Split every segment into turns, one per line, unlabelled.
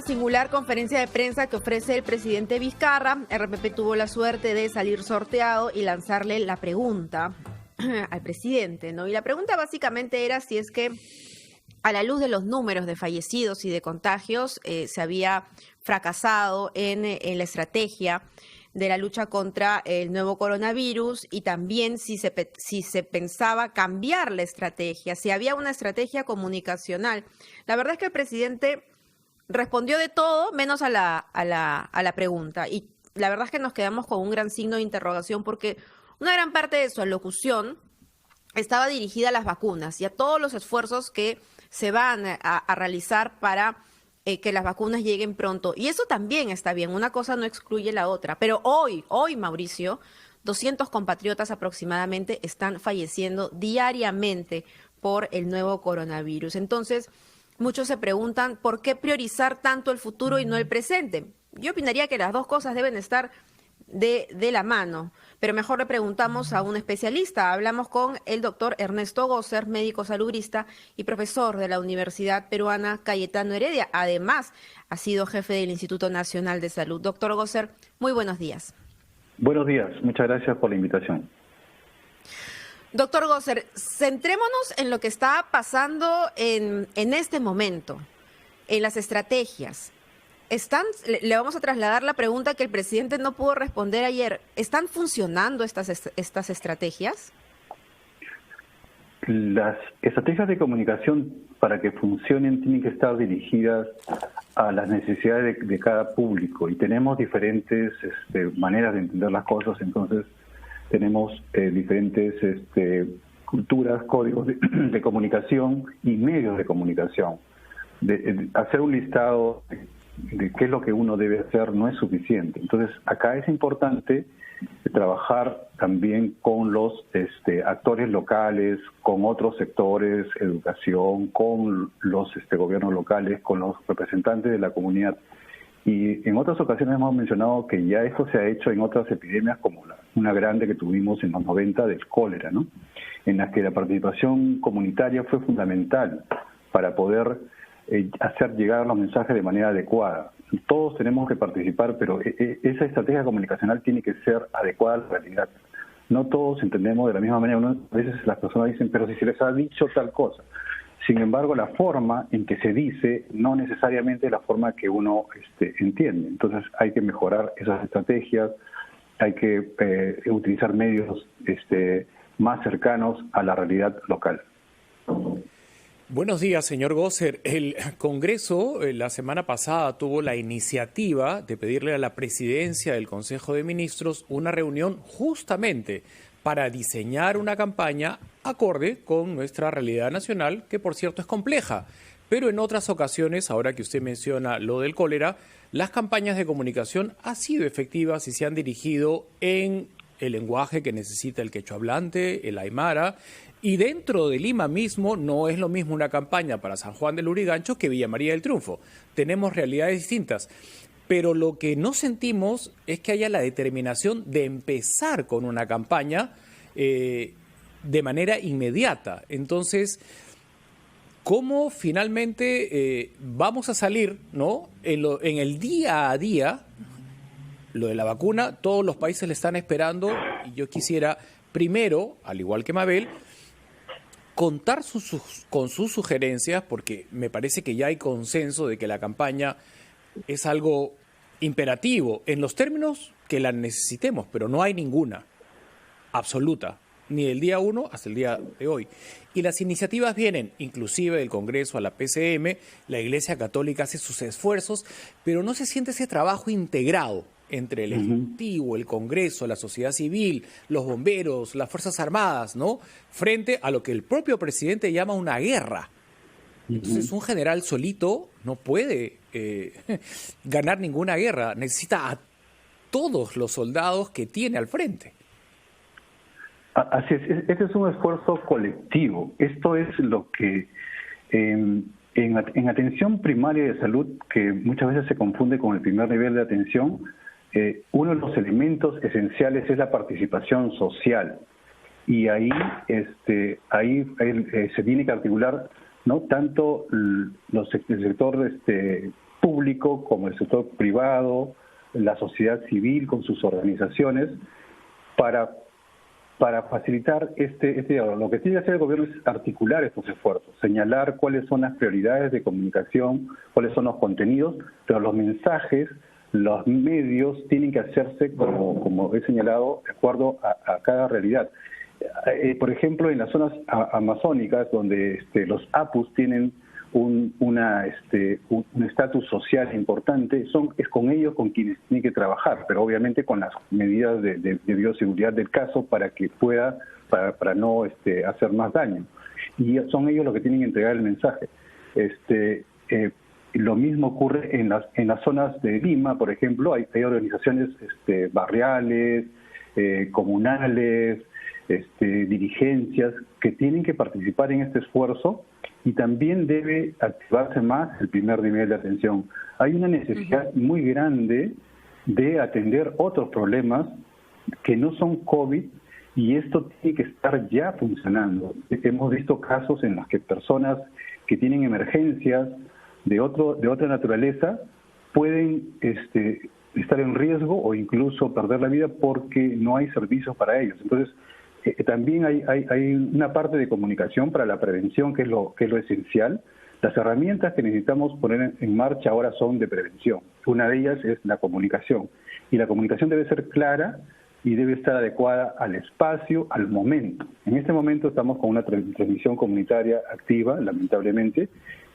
Singular conferencia de prensa que ofrece el presidente Vizcarra. RPP tuvo la suerte de salir sorteado y lanzarle la pregunta al presidente, ¿no? Y la pregunta básicamente era si es que, a la luz de los números de fallecidos y de contagios, se había fracasado en la estrategia de la lucha contra el nuevo coronavirus, y también si se pensaba cambiar la estrategia, si había una estrategia comunicacional. La verdad es que el presidente respondió de todo menos a la pregunta, y la verdad es que nos quedamos con un gran signo de interrogación, porque una gran parte de su alocución estaba dirigida a las vacunas y a todos los esfuerzos que se van a realizar para que las vacunas lleguen pronto. Y eso también está bien, una cosa no excluye la otra. Pero hoy, Mauricio, 200 compatriotas aproximadamente están falleciendo diariamente por el nuevo coronavirus. Entonces, muchos se preguntan por qué priorizar tanto el futuro y no el presente. Yo opinaría que las dos cosas deben estar de la mano, pero mejor le preguntamos a un especialista. Hablamos con el doctor Ernesto Gosser, médico salubrista y profesor de la Universidad Peruana Cayetano Heredia. Además, ha sido jefe del Instituto Nacional de Salud. Doctor Gosser, muy buenos días.
Buenos días, muchas gracias por la invitación.
Doctor Gosser, centrémonos en lo que está pasando en este momento, en las estrategias. Le vamos a trasladar la pregunta que el presidente no pudo responder ayer. ¿Están funcionando estas estrategias?
Las estrategias de comunicación, para que funcionen, tienen que estar dirigidas a las necesidades de cada público, y tenemos diferentes maneras de entender las cosas. Entonces tenemos diferentes culturas, códigos de comunicación y medios de comunicación. Hacer un listado de qué es lo que uno debe hacer no es suficiente. Entonces, acá es importante trabajar también con los actores locales, con otros sectores, educación, con los gobiernos locales, con los representantes de la comunidad. Y en otras ocasiones hemos mencionado que ya esto se ha hecho en otras epidemias, como una grande que tuvimos en los 90 del cólera, ¿no? En las que la participación comunitaria fue fundamental para poder hacer llegar los mensajes de manera adecuada. Todos tenemos que participar, pero esa estrategia comunicacional tiene que ser adecuada a la realidad. No todos entendemos de la misma manera. A veces las personas dicen, pero si se les ha dicho tal cosa. Sin embargo, la forma en que se dice no necesariamente es la forma que uno entiende. Entonces hay que mejorar esas estrategias, hay que utilizar medios más cercanos a la realidad local.
Buenos días, señor Gosser. El Congreso la semana pasada tuvo la iniciativa de pedirle a la presidencia del Consejo de Ministros una reunión justamente para diseñar una campaña acorde con nuestra realidad nacional, que por cierto es compleja. Pero en otras ocasiones, ahora que usted menciona lo del cólera, las campañas de comunicación han sido efectivas y se han dirigido en el lenguaje que necesita el quechua hablante, el aymara. Y dentro de Lima mismo no es lo mismo una campaña para San Juan del Lurigancho que Villa María del Triunfo. Tenemos realidades distintas. Pero lo que no sentimos es que haya la determinación de empezar con una campaña de manera inmediata. Entonces, ¿cómo finalmente vamos a salir, ¿no? En el día a día? Lo de la vacuna, todos los países le están esperando, y yo quisiera primero, al igual que Mabel, contar con sus sugerencias, porque me parece que ya hay consenso de que la campaña es algo imperativo en los términos que la necesitemos, pero no hay ninguna absoluta, ni del día 1 hasta el día de hoy. Y las iniciativas vienen inclusive del Congreso a la PCM, la Iglesia Católica hace sus esfuerzos, pero no se siente ese trabajo integrado entre el Ejecutivo, el Congreso, la sociedad civil, los bomberos, las Fuerzas Armadas, ¿no? Frente a lo que el propio presidente llama una guerra. Entonces, un general solito no puede ganar ninguna guerra. Necesita a todos los soldados que tiene al frente.
Así es. Este es un esfuerzo colectivo. Esto es lo que en atención primaria de salud, que muchas veces se confunde con el primer nivel de atención, uno de los elementos esenciales es la participación social, y ahí se tiene que articular no tanto el sector público como el sector privado, la sociedad civil con sus organizaciones, para facilitar este diálogo. Lo que tiene que hacer el gobierno es articular estos esfuerzos, señalar cuáles son las prioridades de comunicación, cuáles son los contenidos, pero los mensajes, los medios tienen que hacerse, como he señalado, de acuerdo a cada realidad. Por ejemplo, en las zonas amazónicas, donde los apus tienen un estatus social importante, es con ellos con quienes tienen que trabajar, pero obviamente con las medidas de bioseguridad del caso para que pueda, para no hacer más daño. Y son ellos los que tienen que entregar el mensaje. Lo mismo ocurre en las zonas de Lima, por ejemplo, hay organizaciones barriales, comunales, dirigencias que tienen que participar en este esfuerzo, y también debe activarse más el primer nivel de atención. Hay una necesidad muy grande de atender otros problemas que no son COVID, y esto tiene que estar ya funcionando. Hemos visto casos en los que personas que tienen emergencias de otra naturaleza pueden estar en riesgo o incluso perder la vida porque no hay servicios para ellos. Entonces, también hay una parte de comunicación para la prevención, que es lo esencial. Las herramientas que necesitamos poner en marcha ahora son de prevención. Una de ellas es la comunicación. Y la comunicación debe ser clara y debe estar adecuada al espacio, al momento. En este momento estamos con una transmisión comunitaria activa, lamentablemente,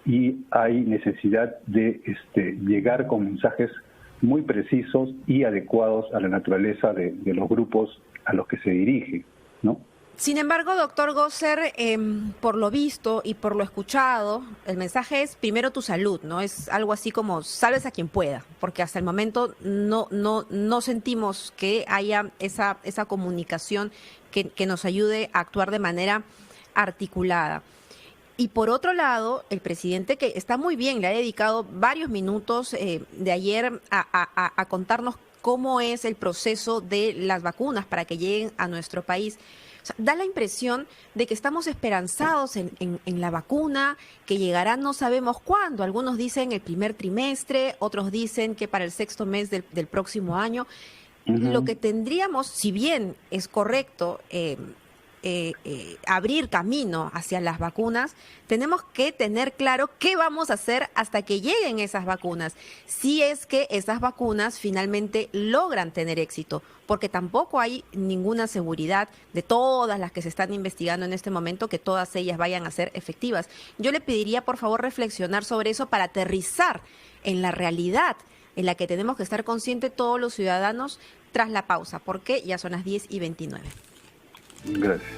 y hay necesidad de llegar con mensajes muy precisos y adecuados a la naturaleza de los grupos a los que se dirige, ¿no?
Sin embargo, doctor Gosser, por lo visto y por lo escuchado, el mensaje es primero tu salud, ¿no? Es algo así como salves a quien pueda, porque hasta el momento no sentimos que haya esa comunicación que nos ayude a actuar de manera articulada. Y por otro lado, el presidente, que está muy bien, le ha dedicado varios minutos de ayer a contarnos cómo es el proceso de las vacunas para que lleguen a nuestro país. O sea, da la impresión de que estamos esperanzados en la vacuna, que llegará no sabemos cuándo. Algunos dicen el primer trimestre, otros dicen que para el 6º mes del próximo año. Lo que tendríamos, si bien es correcto abrir camino hacia las vacunas, tenemos que tener claro qué vamos a hacer hasta que lleguen esas vacunas, si es que esas vacunas finalmente logran tener éxito, porque tampoco hay ninguna seguridad de todas las que se están investigando en este momento que todas ellas vayan a ser efectivas. Yo le pediría, por favor, reflexionar sobre eso para aterrizar en la realidad en la que tenemos que estar conscientes todos los ciudadanos tras la pausa, porque ya son las 10:29.
Gracias.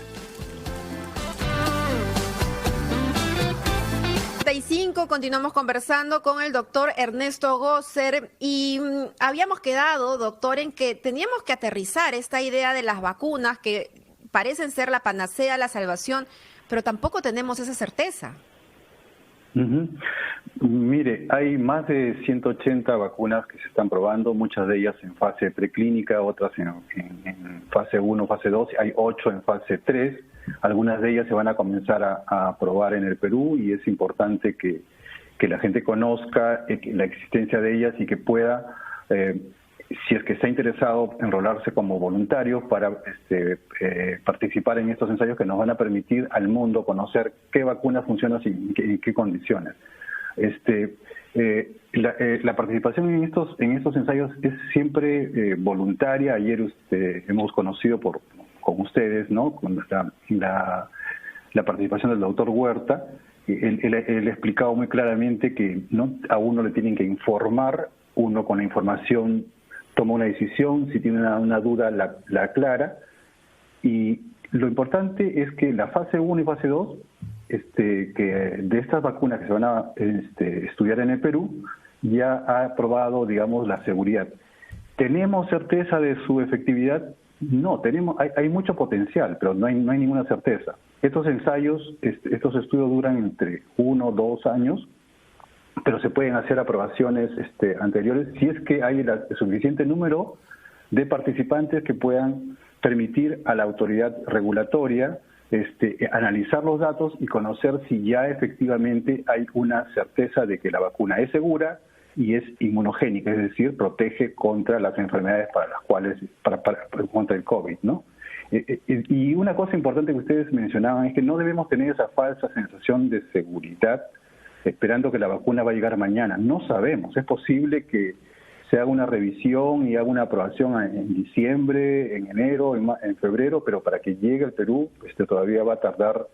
35, continuamos conversando con el doctor Ernesto Gosser y habíamos quedado, doctor, en que teníamos que aterrizar esta idea de las vacunas que parecen ser la panacea, la salvación, pero tampoco tenemos esa certeza.
Mire, hay más de 180 vacunas que se están probando, muchas de ellas en fase preclínica, otras en fase 1, fase 2, hay 8 en fase 3, algunas de ellas se van a comenzar a probar en el Perú, y es importante que la gente conozca la existencia de ellas y que pueda, si es que está interesado, enrolarse como voluntario para participar en estos ensayos que nos van a permitir al mundo conocer qué vacuna funciona y en qué condiciones. La participación en estos ensayos es siempre voluntaria. Ayer hemos conocido con ustedes, ¿no?, con la participación del doctor Huerta. Él ha explicado muy claramente que a uno le tienen que informar, uno con la información toma una decisión, si tiene una duda la aclara, y lo importante es que la fase 1 y fase 2 que de estas vacunas que se van a estudiar en el Perú, ya ha probado, digamos, la seguridad. ¿Tenemos certeza de su efectividad? No, hay mucho potencial, pero no hay ninguna certeza. Estos ensayos, estos estudios duran entre 1 o 2 años, pero se pueden hacer aprobaciones anteriores si es que hay el suficiente número de participantes que puedan permitir a la autoridad regulatoria analizar los datos y conocer si ya efectivamente hay una certeza de que la vacuna es segura y es inmunogénica, es decir, protege contra las enfermedades contra el COVID, ¿no? Y una cosa importante que ustedes mencionaban es que no debemos tener esa falsa sensación de seguridad esperando que la vacuna va a llegar mañana. No sabemos, es posible que se haga una revisión y haga una aprobación en diciembre, en enero, en febrero, pero para que llegue al Perú todavía va a tardar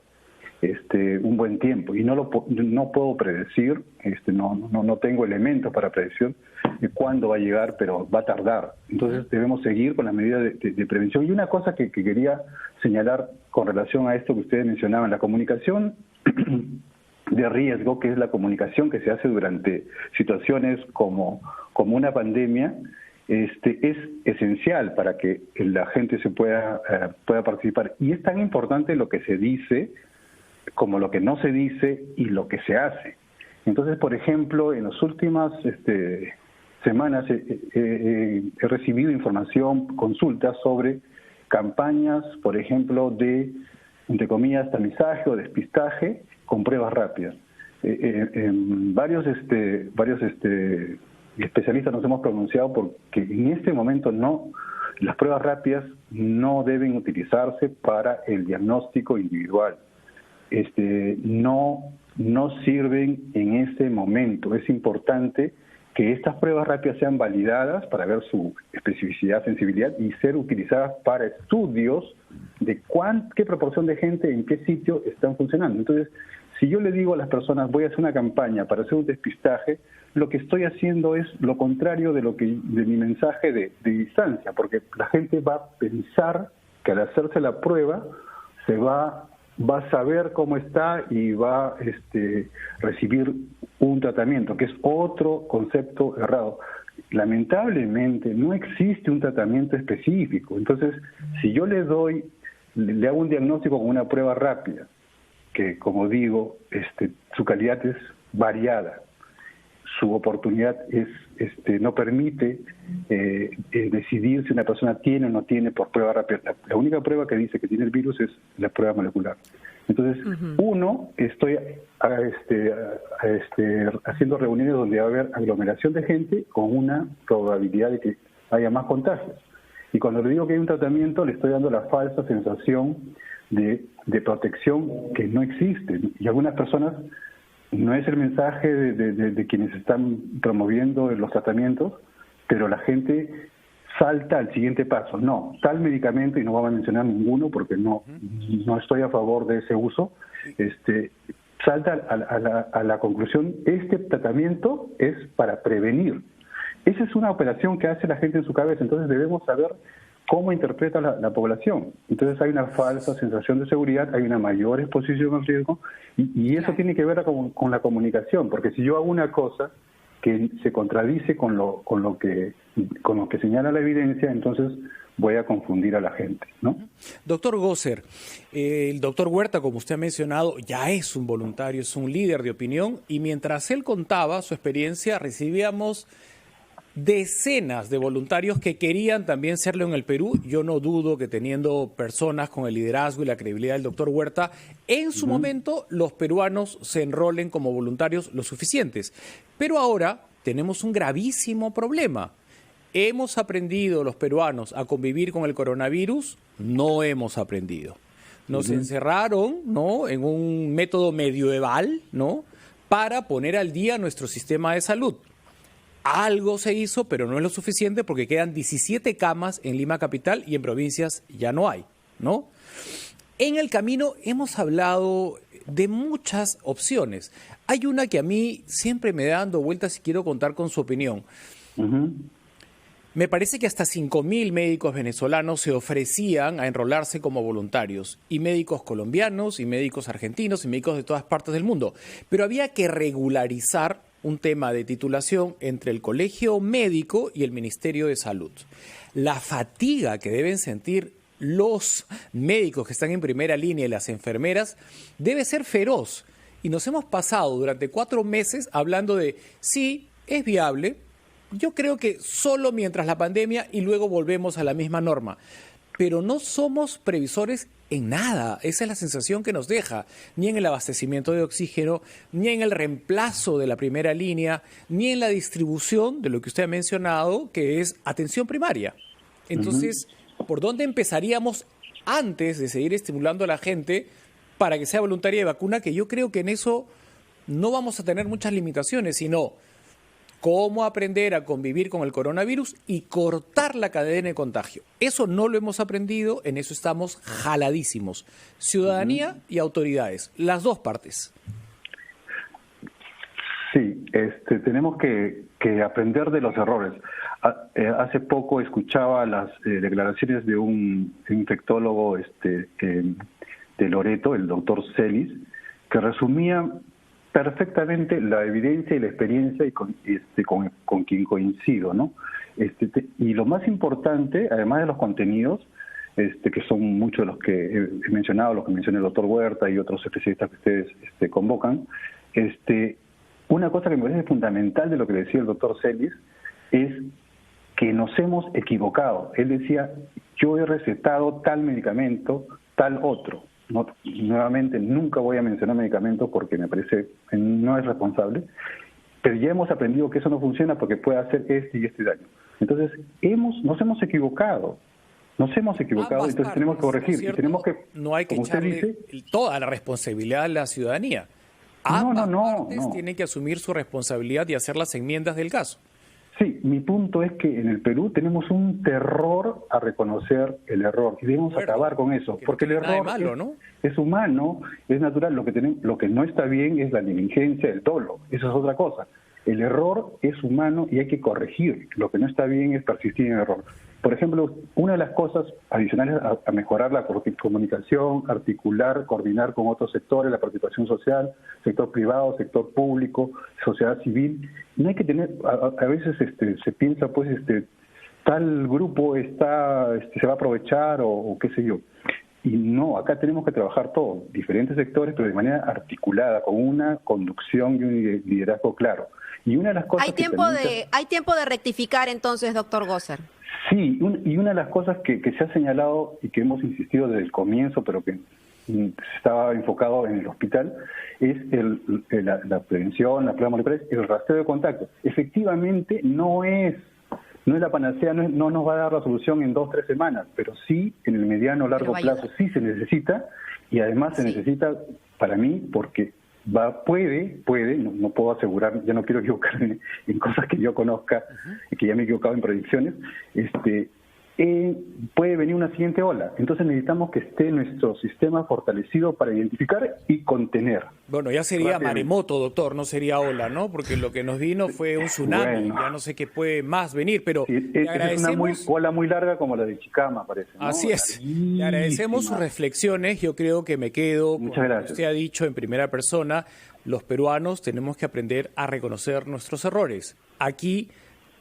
un buen tiempo, y no puedo predecir, no tengo elementos para predecir cuándo va a llegar, pero va a tardar. Entonces debemos seguir con las medidas de prevención. Y una cosa que quería señalar con relación a esto que ustedes mencionaban, la comunicación de riesgo, que es la comunicación que se hace durante situaciones como una pandemia, es esencial para que la gente se pueda participar. Y es tan importante lo que se dice como lo que no se dice y lo que se hace. Entonces, por ejemplo, en las últimas semanas he recibido información, consultas sobre campañas, por ejemplo, de, entre comillas, tamizaje o despistaje con pruebas rápidas. Varios especialistas nos hemos pronunciado porque en este momento las pruebas rápidas no deben utilizarse para el diagnóstico individual. No sirven en este momento. Es importante que estas pruebas rápidas sean validadas para ver su especificidad, sensibilidad y ser utilizadas para estudios de qué proporción de gente en qué sitio están funcionando. Entonces, si yo le digo a las personas voy a hacer una campaña para hacer un despistaje, lo que estoy haciendo es lo contrario de mi mensaje de distancia, porque la gente va a pensar que al hacerse la prueba va a saber cómo está y va a recibir un tratamiento, que es otro concepto errado. Lamentablemente no existe un tratamiento específico. Entonces, si yo le hago un diagnóstico con una prueba rápida, que como digo, su calidad es variada, su oportunidad no permite decidir si una persona tiene o no tiene por prueba rápida. La única prueba que dice que tiene el virus es la prueba molecular. Entonces, estoy haciendo reuniones donde va a haber aglomeración de gente con una probabilidad de que haya más contagios. Y cuando le digo que hay un tratamiento, le estoy dando la falsa sensación de protección que no existe. Y algunas personas, no es el mensaje de quienes están promoviendo los tratamientos, pero la gente salta al siguiente paso. No, tal medicamento, y no vamos a mencionar ninguno porque no estoy a favor de ese uso, salta a la conclusión, este tratamiento es para prevenir. Esa es una operación que hace la gente en su cabeza, entonces debemos saber cómo interpreta la población. Entonces hay una falsa sensación de seguridad, hay una mayor exposición al riesgo, y eso tiene que ver con la comunicación, porque si yo hago una cosa que se contradice con lo que señala la evidencia, entonces voy a confundir a la gente, ¿no?
Doctor Gosser, el doctor Huerta, como usted ha mencionado, ya es un voluntario, es un líder de opinión, y mientras él contaba su experiencia, recibíamos decenas de voluntarios que querían también serlo en el Perú. Yo no dudo que teniendo personas con el liderazgo y la credibilidad del doctor Huerta, en su momento los peruanos se enrolen como voluntarios lo suficientes. Pero ahora tenemos un gravísimo problema. ¿Hemos aprendido los peruanos a convivir con el coronavirus? No hemos aprendido. Nos encerraron, ¿no?, en un método medieval, ¿no?, para poner al día nuestro sistema de salud. Algo se hizo, pero no es lo suficiente porque quedan 17 camas en Lima capital y en provincias ya no hay, ¿no? En el camino hemos hablado de muchas opciones. Hay una que a mí siempre me da dando vueltas y quiero contar con su opinión. Me parece que hasta 5.000 médicos venezolanos se ofrecían a enrolarse como voluntarios, y médicos colombianos, y médicos argentinos, y médicos de todas partes del mundo. Pero había que regularizar un tema de titulación entre el Colegio Médico y el Ministerio de Salud. La fatiga que deben sentir los médicos que están en primera línea y las enfermeras debe ser feroz. Y nos hemos pasado durante 4 meses hablando de sí, es viable. Yo creo que solo mientras la pandemia y luego volvemos a la misma norma. pero no somos previsores en nada. Esa es la sensación que nos deja, ni en el abastecimiento de oxígeno, ni en el reemplazo de la primera línea, ni en la distribución de lo que usted ha mencionado, que es atención primaria. Entonces, ¿por dónde empezaríamos antes de seguir estimulando a la gente para que sea voluntaria de vacuna? Que yo creo que en eso no vamos a tener muchas limitaciones, sino cómo aprender a convivir con el coronavirus y cortar la cadena de contagio. Eso no lo hemos aprendido, en eso estamos jaladísimos. Ciudadanía y autoridades, las dos partes.
Sí, tenemos que aprender de los errores. Hace poco escuchaba las declaraciones de un infectólogo de Loreto, el doctor Celis, que resumía perfectamente la evidencia y la experiencia y con quien coincido, ¿no? Y lo más importante, además de los contenidos, que son muchos de los que he mencionado, los que menciona el doctor Huerta y otros especialistas que ustedes convocan, una cosa que me parece fundamental de lo que decía el doctor Celis es que nos hemos equivocado. Él decía, yo he recetado tal medicamento, tal otro. No, nuevamente, nunca voy a mencionar medicamentos porque me parece no es responsable, pero ya hemos aprendido que eso no funciona porque puede hacer este y este daño. Entonces, nos hemos equivocado. Entonces tenemos que corregir.
¿No
y tenemos que,
no hay que
como usted
echarle
dice,
toda la responsabilidad a la ciudadanía.
No.
Tienen que asumir su responsabilidad y hacer las enmiendas del caso.
Sí, mi punto es que en el Perú tenemos un terror a reconocer el error y debemos acabar con eso, porque el error es humano, es natural. Lo que no está bien es la negligencia, el dolo, eso es otra cosa. El error es humano y hay que corregir. Lo que no está bien es persistir en el error. Por ejemplo, una de las cosas adicionales a mejorar la comunicación, articular, coordinar con otros sectores, la participación social, sector privado, sector público, sociedad civil. No hay que tener, a veces se piensa, pues, tal grupo se va a aprovechar o qué sé yo. Y no, acá tenemos que trabajar todos, diferentes sectores, pero de manera articulada, con una conducción y un liderazgo claro. Y una de las cosas
¿Hay tiempo de rectificar entonces, doctor Gosser?
Sí, y una de las cosas que se ha señalado y que hemos insistido desde el comienzo, pero que estaba enfocado en el hospital, es la prevención, la prueba molecular, el rastreo de contactos. Efectivamente, no es la panacea, no nos va a dar la solución en 2 o 3 semanas, pero sí en el mediano o largo plazo sí se necesita, y además se necesita para mí porque puede, no puedo asegurar, ya no quiero equivocarme en cosas que yo conozca, que ya me he equivocado en predicciones, puede venir una siguiente ola. Entonces necesitamos que esté nuestro sistema fortalecido para identificar y contener.
Bueno, ya sería maremoto, doctor, no sería ola, ¿no? Porque lo que nos vino fue un tsunami, ya no sé qué puede más venir, pero
sí, es una ola muy larga como la de Chicama, parece, ¿no?
Así es. Le agradecemos sus reflexiones, yo creo que me quedo con lo que usted ha dicho en primera persona. Los peruanos tenemos que aprender a reconocer nuestros errores. Aquí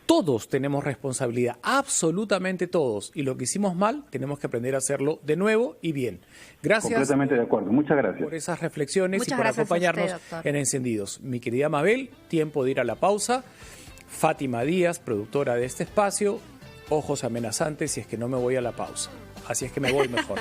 todos tenemos responsabilidad, absolutamente todos. Y lo que hicimos mal, tenemos que aprender a hacerlo de nuevo y bien. Gracias.
Completamente de acuerdo. Muchas gracias.
Por esas reflexiones y por acompañarnos en Encendidos. Mi querida Mabel, tiempo de ir a la pausa. Fátima Díaz, productora de este espacio. Ojos amenazantes si es que no me voy a la pausa. Así es que me voy mejor.